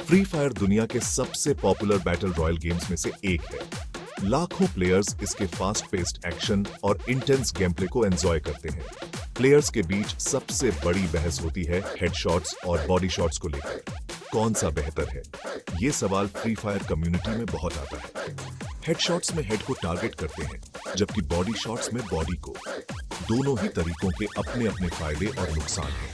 Free fire दुनिया के सबसे पॉपुलर बैटल रॉयल गेम्स में से एक है। लाखों प्लेयर्स इसके फास्ट पेस्ड एक्शन और इंटेंस गेम प्ले को एंजॉय करते हैं। प्लेयर्स के बीच सबसे बड़ी बहस होती है हेडशॉट्स और बॉडी शॉट्स को लेकर। कौन सा बेहतर है, ये सवाल फ्री फायर कम्युनिटी में बहुत आता है। हेडशॉट्स में हेड को टारगेट करते हैं, जबकि बॉडी शॉट्स में बॉडी को। दोनों ही तरीकों के अपने अपने फायदे और नुकसान हैं।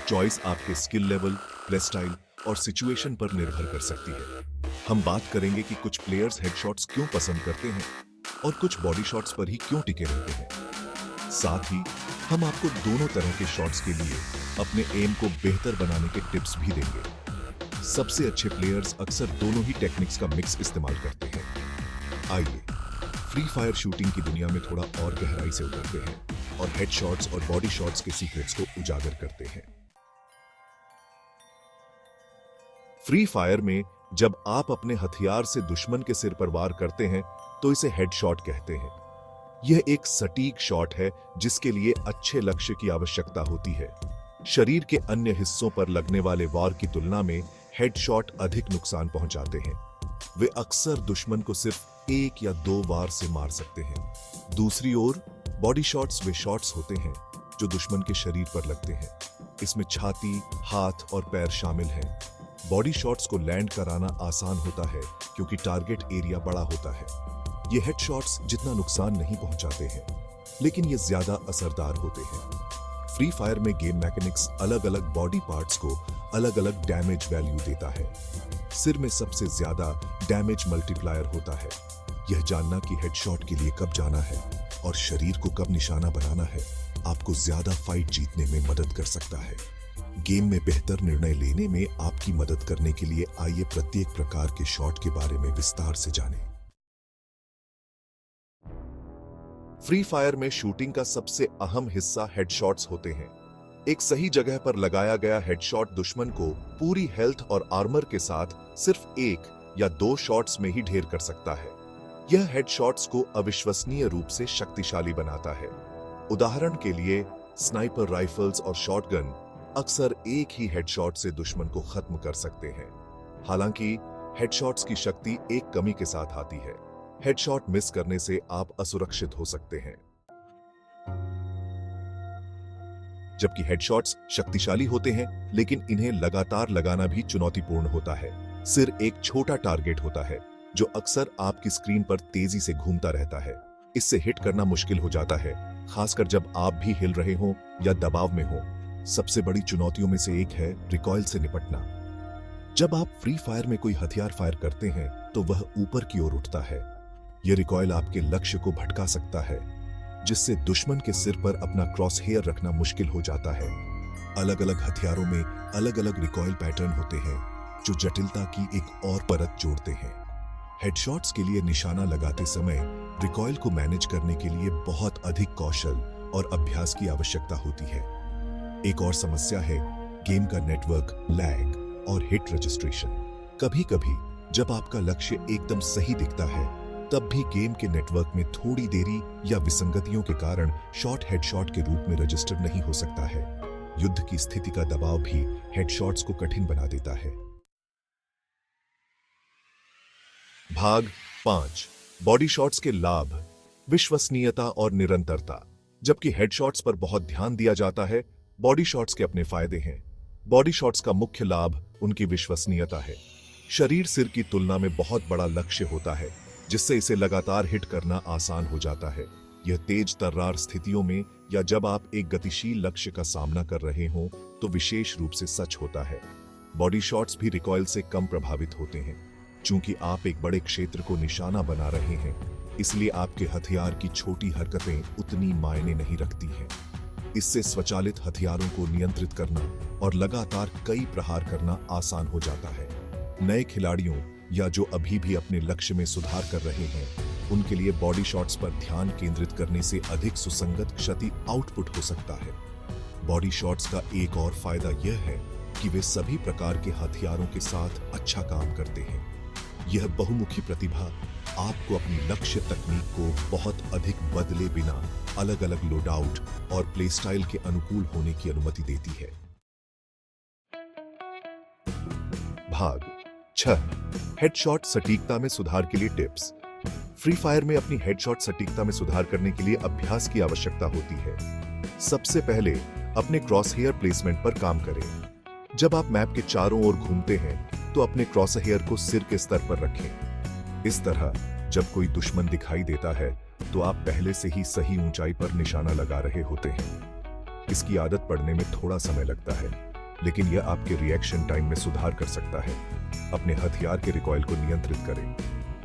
चॉइस आपके स्किल लेवल, प्ले स्टाइल और सिचुएशन पर निर्भर कर सकती है। हम बात करेंगे कि कुछ प्लेयर्स हेडशॉट्स क्यों पसंद करते हैं और कुछ बॉडी शॉट्स पर ही क्यों टिके रहते हैं। साथ ही हम आपको दोनों तरह के शॉट्स के लिए अपने एम को बेहतर बनाने के टिप्स भी देंगे। सबसे अच्छे प्लेयर्स अक्सर दोनों ही टेक्निक्स का मिक्स इस्तेमाल करते हैं। आइए फ्री फायर शूटिंग की दुनिया में थोड़ा और गहराई से उतरते हैं और हेडशॉट्स और बॉडी शॉट्स के सीक्रेट्स को उजागर करते हैं। फ्री फायर में जब आप अपने हथियार से दुश्मन के सिर पर वार करते हैं तो इसे हेडशॉट कहते हैं। यह एक सटीक शॉट है जिसके लिए अच्छे लक्ष्य की आवश्यकता होती है। शरीर के अन्य हिस्सों पर लगने वाले वार की तुलना में हेडशॉट अधिक नुकसान पहुंचाते हैं। वे अक्सर दुश्मन को सिर्फ 1 या 2 वार से मार सकते हैं। दूसरी ओर बॉडी शॉट्स वे शॉट्स होते हैं जो दुश्मन के शरीर पर लगते हैं। इसमें छाती, हाथ और पैर शामिल हैं। बॉडी शॉट्स को लैंड कराना आसान होता है क्योंकि टारगेट एरिया बड़ा होता है। ये हेडशॉट्स जितना नुकसान नहीं पहुंचाते हैं, लेकिन ये ज्यादा असरदार होते हैं। फ्री फायर में गेम मैकेनिक्स अलग अलग बॉडी पार्ट्स को अलग अलग डैमेज वैल्यू देता है। सिर में सबसे ज्यादा डैमेज मल्टीप्लायर होता है। यह जानना कि हेडशॉट के लिए कब जाना है और शरीर को कब निशाना बनाना है आपको ज्यादा फाइट जीतने में मदद कर सकता है। गेम में बेहतर निर्णय लेने में आपकी मदद करने के लिए आइए प्रत्येक प्रकार के शॉट के बारे में विस्तार से जानें। फ्री फायर में शूटिंग का सबसे अहम हिस्सा हेडशॉट्स होते हैं। एक सही जगह पर लगाया गया हेडशॉट दुश्मन को पूरी हेल्थ और आर्मर के साथ सिर्फ 1 या 2 शॉट्स में ही ढेर कर सकता है। यह हेडशॉट्स को अविश्वसनीय रूप से शक्तिशाली बनाता है। उदाहरण के लिए स्नाइपर राइफल्स और शॉटगन अक्सर एक ही हेडशॉट से दुश्मन को खत्म कर सकते हैं। हालांकि हेडशॉट्स की शक्ति एक कमी के साथ आती है। हेडशॉट मिस करने से आप असुरक्षित हो सकते हैं। जबकि हेडशॉट्स शक्तिशाली होते हैं, लेकिन इन्हें लगातार लगाना भी चुनौतीपूर्ण होता है। सिर एक छोटा टारगेट होता है जो अक्सर आपकी स्क्रीन पर तेजी से घूमता रहता है। इससे हिट करना मुश्किल हो जाता है, खासकर जब आप भी हिल रहे हों या दबाव में हों। सबसे बड़ी चुनौतियों में से एक है रिकॉइल से निपटना। जब आप फ्री फायर में कोई हथियार फायर करते हैं तो वह ऊपर की ओर उठता है। यह रिकॉइल आपके लक्ष्य को भटका सकता है, जिससे दुश्मन के सिर पर अपना क्रॉस हेयर रखना मुश्किल हो जाता है। अलग अलग हथियारों में अलग अलग रिकॉइल पैटर्न होते हैं जो जटिलता की एक और परत जोड़ते हैं। हेडशॉट्स के लिए निशाना लगाते समय रिकॉइल को मैनेज करने के लिए बहुत अधिक कौशल और अभ्यास की आवश्यकता होती है। एक और समस्या है गेम का नेटवर्क लैग और हिट रजिस्ट्रेशन। कभी-कभी जब आपका लक्ष्य एकदम सही दिखता है, तब भी गेम के नेटवर्क में थोड़ी देरी या विसंगतियों के कारण शॉट हेडशॉट के रूप में रजिस्टर नहीं हो सकता है। युद्ध की स्थिति का दबाव भी हेडशॉट्स को कठिन बना देता है। भाग 5 बॉडी शॉट्स के लाभ, विश्वसनीयता और निरंतरता। जबकि हेडशॉट्स पर बहुत ध्यान दिया जाता है, बॉडी शॉट्स के अपने फायदे हैं। बॉडी शॉट्स का मुख्य लाभ उनकी विश्वसनीयता है। शरीर सिर की तुलना में बहुत बड़ा लक्ष्य होता है, जिससे इसे लगातार हिट करना आसान हो जाता है। यह तेज तर्रार स्थितियों में या जब आप एक गतिशील लक्ष्य का सामना कर रहे हों तो विशेष रूप से सच होता है। बॉडी शॉट्स भी रिकॉइल से कम प्रभावित होते हैं। चूंकि आप एक बड़े क्षेत्र को निशाना बना रहे हैं, इसलिए आपके हथियार की छोटी हरकतें उतनी मायने नहीं रखती हैं। इससे स्वचालित हथियारों को नियंत्रित करना और लगातार कई प्रहार करना आसान हो जाता है। नए खिलाड़ियों या जो अभी भी अपने लक्ष्य में सुधार कर रहे हैं, उनके लिए बॉडी शॉट्स पर ध्यान केंद्रित करने से अधिक सुसंगत क्षति आउटपुट हो सकता है। बॉडी शॉट्स का एक और फायदा यह है कि वे सभी प्रकार के हथियारों के साथ अच्छा काम करते हैं। यह बहुमुखी प्रतिभा आपको अपनी लक्ष्य तकनीक को बहुत अधिक बदले बिना अलग अलग लोडआउट और प्ले स्टाइल के अनुकूल होने की अनुमति देती है। भाग 6. हेडशॉट सटीकता में सुधार के लिए टिप्स। फ्री फायर में अपनी हेडशॉट सटीकता में सुधार करने के लिए अभ्यास की आवश्यकता होती है। सबसे पहले अपने क्रॉस हेयर प्लेसमेंट पर काम करें। जब आप मैप के चारों ओर घूमते हैं तो अपने क्रॉस हेयर को सिर के स्तर पर रखें। इस तरह जब कोई दुश्मन दिखाई देता है तो आप पहले से ही सही ऊंचाई पर निशाना लगा रहे होते हैं। इसकी आदत पड़ने में थोड़ा समय लगता है, लेकिन यह आपके रिएक्शन टाइम में सुधार कर सकता है। अपने हथियार के रिकॉइल को नियंत्रित करें।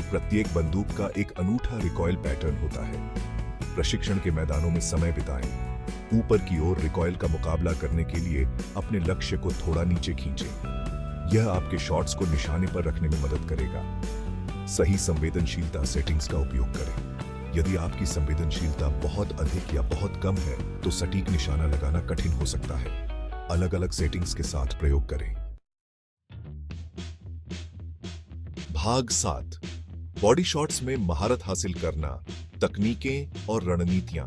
प्रत्येक बंदूक का एक अनूठा रिकॉइल पैटर्न होता है। प्रशिक्षण के मैदानों में समय बिताएं। ऊपर की ओर रिकॉइल का मुकाबला करने के लिए अपने लक्ष्य को थोड़ा नीचे खींचें। यह आपके शॉट्स को निशाने पर रखने में मदद करेगा। सही संवेदनशीलता सेटिंग्स का उपयोग करें। यदि आपकी संवेदनशीलता बहुत अधिक या बहुत कम है तो सटीक निशाना लगाना कठिन हो सकता है। अलग अलग सेटिंग्स के साथ प्रयोग करें। भाग 7 बॉडी शॉट्स में महारत हासिल करना, तकनीकें और रणनीतियां।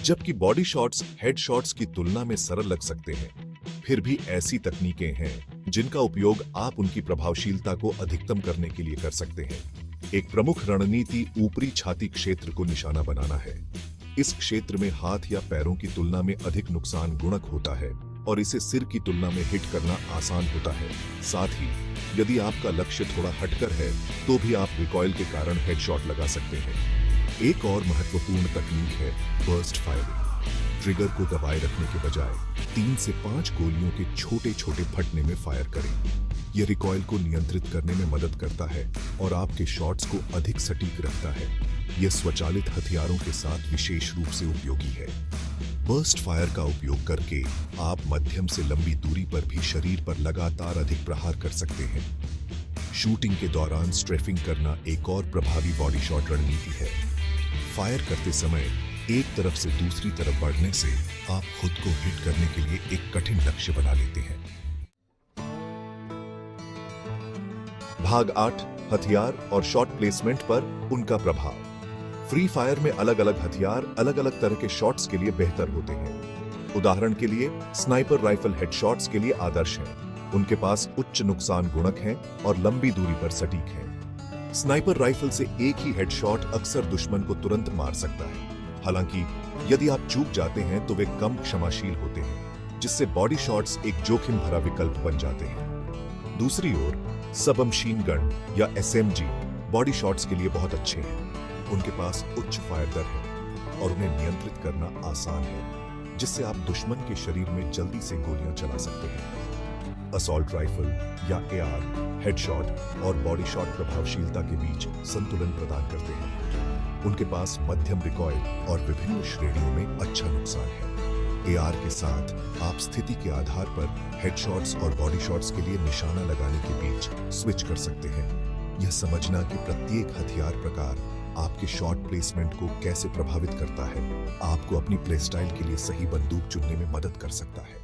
जबकि बॉडी शॉट्स हेड शॉट्स की तुलना में सरल लग सकते हैं, फिर भी ऐसी तकनीकें हैं जिनका उपयोग आप उनकी प्रभावशीलता को अधिकतम करने के लिए कर सकते हैं। एक प्रमुख रणनीति ऊपरी छाती क्षेत्र को निशाना बनाना है। इस क्षेत्र में हाथ या पैरों की तुलना में अधिक नुकसान गुणक होता है और इसे सिर की तुलना में हिट करना आसान होता है। साथ ही यदि आपका लक्ष्य थोड़ा हटकर है तो भी आप रिकॉइल के कारण हेडशॉट लगा सकते हैं। एक और महत्वपूर्ण तकनीक है बर्स्ट फायरिंग। ट्रिगर को दबाए रखने के बजाय 3 से 5 गोलियों के छोटे छोटे फटने में फायर करें। यह रिकॉइल को नियंत्रित करने में मदद करता है और आपके शॉट्स को अधिक सटीक रखता है। यह स्वचालित हथियारों के साथ विशेष रूप से उपयोगी है। बर्स्ट फायर का उपयोग करके आप मध्यम से लंबी दूरी पर भी शरीर पर लगातार अधिक प्रहार कर सकते हैं। शूटिंग के दौरान स्ट्रेफिंग करना एक और प्रभावी बॉडी शॉट रणनीति है। फायर करते समय एक तरफ से दूसरी तरफ बढ़ने से आप खुद को हिट करने के लिए एक कठिन लक्ष्य बना लेते हैं। भाग 8 हथियार और शॉट प्लेसमेंट पर उनका प्रभाव। फ्री फायर में अलग अलग हथियार अलग अलग तरह के शॉट्स के लिए बेहतर होते हैं। उदाहरण के लिए स्नाइपर राइफल हेडशॉट्स के लिए आदर्श हैं। उनके पास उच्च नुकसान गुणक हैं और लंबी दूरी पर सटीक हैं। स्नाइपर राइफल से एक ही हेडशॉट अक्सर दुश्मन को तुरंत मार सकता है। हालांकि यदि आप चूक जाते हैं तो वे कम क्षमाशील होते हैं, जिससे बॉडी शॉट्स एक जोखिम भरा विकल्प बन जाते हैं। दूसरी ओर सबमशीन गन या एसएमजी बॉडी शॉट्स के लिए बहुत अच्छे हैं। उनके पास उच्च फायर दर है और उन्हें नियंत्रित करना आसान है, जिससे आप दुश्मन के शरीर में जल्दी से गोलियां चला सकते हैं। असॉल्ट राइफल या एआर हेडशॉट और बॉडी शॉट प्रभावशीलता के बीच संतुलन प्रदान करते हैं। उनके पास मध्यम रिकॉइल और विभिन्न श्रेणियों में अच्छा नुकसान है। एआर के साथ आप स्थिति के आधार पर हेडशॉट्स और बॉडी शॉट्स के लिए निशाना लगाने के बीच स्विच कर सकते हैं। यह समझना कि प्रत्येक हथियार प्रकार आपके शॉट प्लेसमेंट को कैसे प्रभावित करता है, आपको अपनी प्ले स्टाइल के लिए सही बंदूक चुनने में मदद कर सकता है।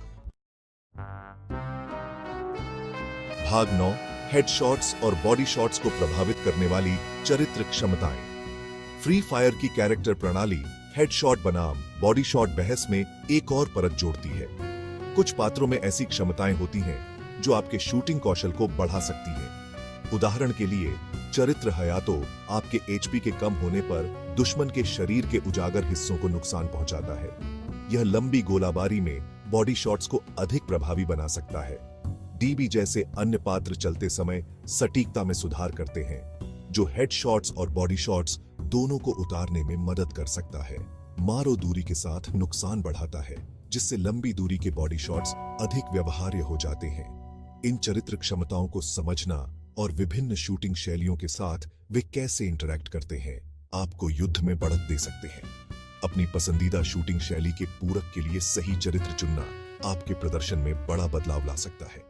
भाग 9 हेडशॉट्स और बॉडी शॉट्स को प्रभावित करने वाली चरित्र क्षमताएं। फ्री फायर की कैरेक्टर प्रणाली हेडशॉट बनाम बॉडी शॉट बहस में एक और परत जोड़ती है। कुछ पात्रों में ऐसी क्षमताएं होती हैं जो आपके शूटिंग कौशल को बढ़ा सकती हैं। उदाहरण के लिए चरित्र हयातो आपके एचपी के कम होने पर दुश्मन के शरीर के उजागर हिस्सों को नुकसान पहुंचाता है। यह लंबी गोलाबारी में बॉडी शॉट्स को अधिक प्रभावी बना सकता है। डीबी जैसे अन्य पात्र चलते समय सटीकता में सुधार करते हैं, जो हेडशॉट्स और बॉडी शॉट्स दोनों को उतारने में मदद कर सकता है। मारो दूरी के साथ नुकसान बढ़ाता है, जिससे लंबी दूरी के बॉडी शॉट्स अधिक व्यवहार्य हो जाते हैं। इन चरित्र क्षमताओं को समझना और विभिन्न शूटिंग शैलियों के साथ वे कैसे इंटरैक्ट करते हैं, आपको युद्ध में बढ़त दे सकते हैं। अपनी पसंदीदा शूटिंग शैली के पूरक के लिए सही चरित्र चुनना आपके प्रदर्शन में बड़ा बदलाव ला सकता है।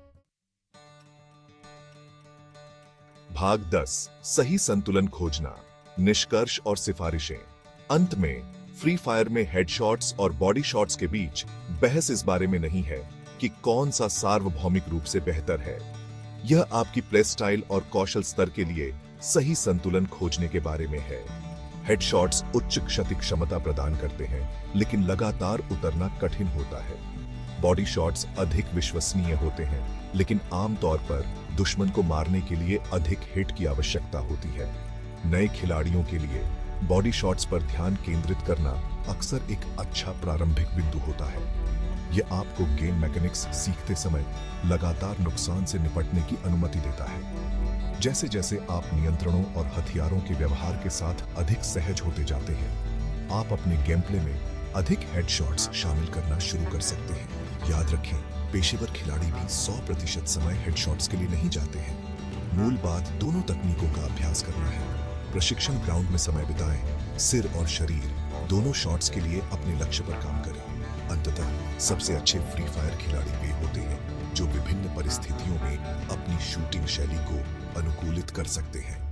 भाग 10 सही संतुलन खोजना, निष्कर्ष और सिफारिशें। अंत में फ्री फायर में हेडशॉट्स और बॉडी शॉट्स के बीच बहस इस बारे में नहीं है कि कौन सा सार्वभौमिक रूप से बेहतर है। यह आपकी प्ले स्टाइल और कौशल स्तर के लिए सही संतुलन खोजने के बारे में है। हेडशॉट्स उच्च क्षति क्षमता प्रदान करते हैं, लेकिन लगातार उतरना कठिन होता है। बॉडी शॉट्स अधिक विश्वसनीय होते हैं, लेकिन आमतौर पर दुश्मन को मारने के लिए अधिक हिट की आवश्यकता होती है। नए खिलाड़ियों के लिए बॉडी शॉट्स पर ध्यान केंद्रित करना अक्सर एक अच्छा प्रारंभिक बिंदु होता है। यह आपको गेम मैकेनिक्स सीखते समय लगातार नुकसान से निपटने की अनुमति देता है। जैसे जैसे आप नियंत्रणों और हथियारों के व्यवहार के साथ अधिक सहज होते जाते हैं, आप अपने गेम प्ले में अधिक हेडशॉट्स शामिल करना शुरू कर सकते हैं। याद रखें, पेशेवर खिलाड़ी भी 100% समय हेडशॉट्स के लिए नहीं जाते हैं। मूल बात दोनों तकनीकों का अभ्यास करना है। प्रशिक्षण ग्राउंड में समय बिताएं, सिर और शरीर दोनों शॉट्स के लिए अपने लक्ष्य पर काम करें। अंततः सबसे अच्छे फ्री फायर खिलाड़ी वे होते हैं जो विभिन्न परिस्थितियों में अपनी शूटिंग शैली को अनुकूलित कर सकते हैं।